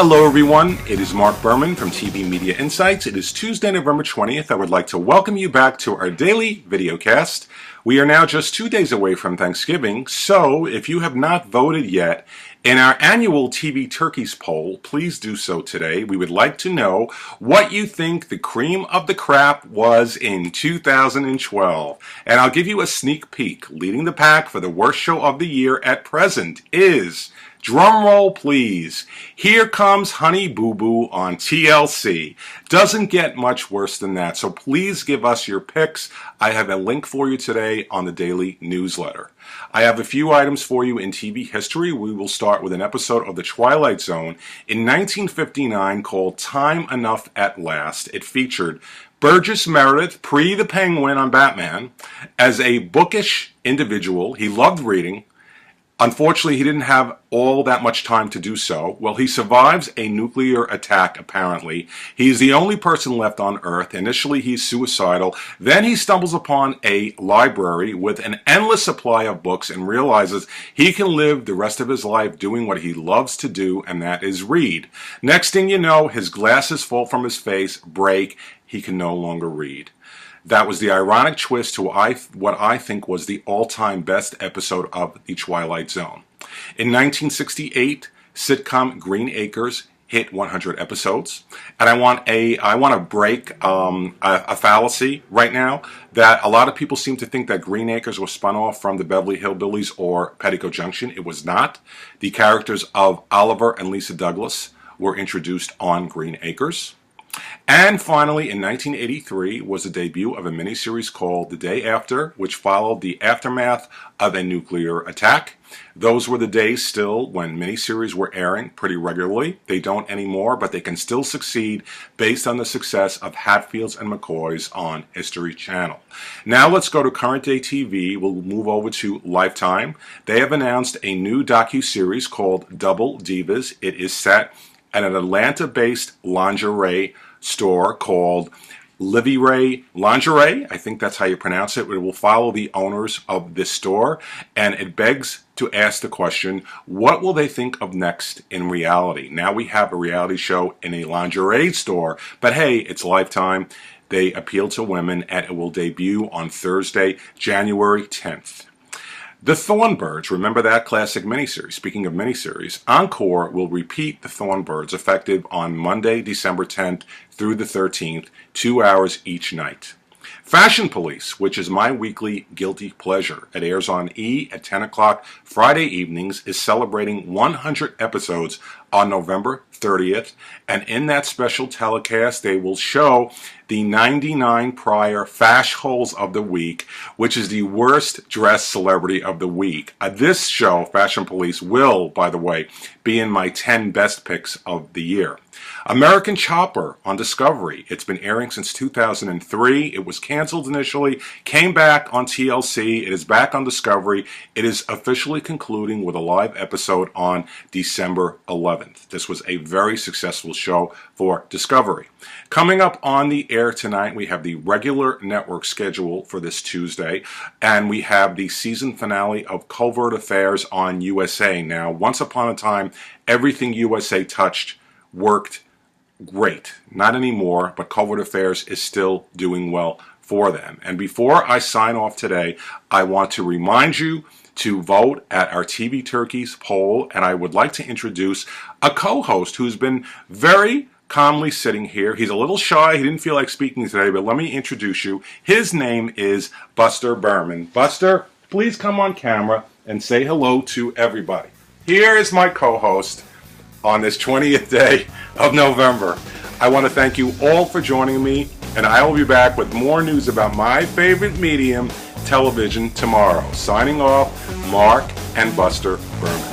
Hello everyone, it is Marc Berman from TV Media Insights. It is Tuesday, November 20th. I would like to welcome you back to our daily videocast. We are now just 2 days away from Thanksgiving, so if you have not voted yet in our annual TV Turkeys poll, please do so today. We would like to know what you think the cream of the crop was in 2012. And I'll give you a sneak peek. Leading the pack for the worst show of the year at present is, drum roll please, Here Comes Honey Boo Boo on TLC. Doesn't get much worse than that, so please give us your picks. I have a link for you today on the daily newsletter. I have a few items for you in TV history. We will start with an episode of The Twilight Zone in 1959 called Time Enough at Last. It featured Burgess Meredith, pre the Penguin on Batman, as a bookish individual. He loved reading. Unfortunately, he didn't have all that much time to do so. Well, he survives a nuclear attack, apparently. He's the only person left on Earth. Initially, he's suicidal. Then he stumbles upon a library with an endless supply of books and realizes he can live the rest of his life doing what he loves to do, and that is read. Next thing you know, his glasses fall from his face, break. He can no longer read. That was the ironic twist to what I think was the all-time best episode of The Twilight Zone. In 1968, sitcom Green Acres hit 100 episodes, and I want to break a fallacy right now that a lot of people seem to think that Green Acres was spun off from the Beverly Hillbillies or Petticoat Junction. It was not. The characters of Oliver and Lisa Douglas were introduced on Green Acres. And finally, in 1983 was the debut of a miniseries called The Day After, which followed the aftermath of a nuclear attack. Those were the days still when miniseries were airing pretty regularly. They don't anymore, but they can still succeed based on the success of Hatfields and McCoys on History Channel. Now let's go to current day TV. We'll move over to Lifetime. They have announced a new docuseries called Double Divas. It is set at an Atlanta-based lingerie store called Livy Ray Lingerie. I think that's how you pronounce it. It will follow the owners of this store, and it begs to ask the question, what will they think of next in reality? Now we have a reality show in a lingerie store, but hey, it's Lifetime. They appeal to women, and it will debut on Thursday, January 10th. The Thornbirds, remember that classic miniseries? Speaking of miniseries, Encore will repeat The Thornbirds, effective on Monday, December 10th through the 13th, 2 hours each night. Fashion Police, which is my weekly guilty pleasure. It airs on E! At 10 o'clock Friday evenings, is celebrating 100 episodes on November 30th, and in that special telecast they will show the 99 prior fash holes of the week, which is the worst dressed celebrity of the week. This show, Fashion Police, will, by the way, be in my 10 best picks of the year. American Chopper on Discovery. It's been airing since 2003. It was canceled initially, came back on TLC. It is back on Discovery. It is officially concluding with a live episode on December 11th. This was a very successful show for Discovery. Coming up on the air tonight, we have the regular network schedule for this Tuesday, and we have the season finale of Covert Affairs on USA. Now, once upon a time, everything USA touched worked great. Not anymore, but Covert Affairs is still doing well for them. And before I sign off today, I want to remind you to vote at our TV Turkeys poll, and I would like to introduce a co-host who's been very calmly sitting here. He's a little shy. He didn't feel like speaking today, but let me introduce you. His name is Buster Berman. Buster, please come on camera and say hello to everybody. Here is my co-host on this 20th day of November. I want to thank you all for joining me, and I will be back with more news about my favorite medium, television, tomorrow. Signing off, Marc and Buster Berman.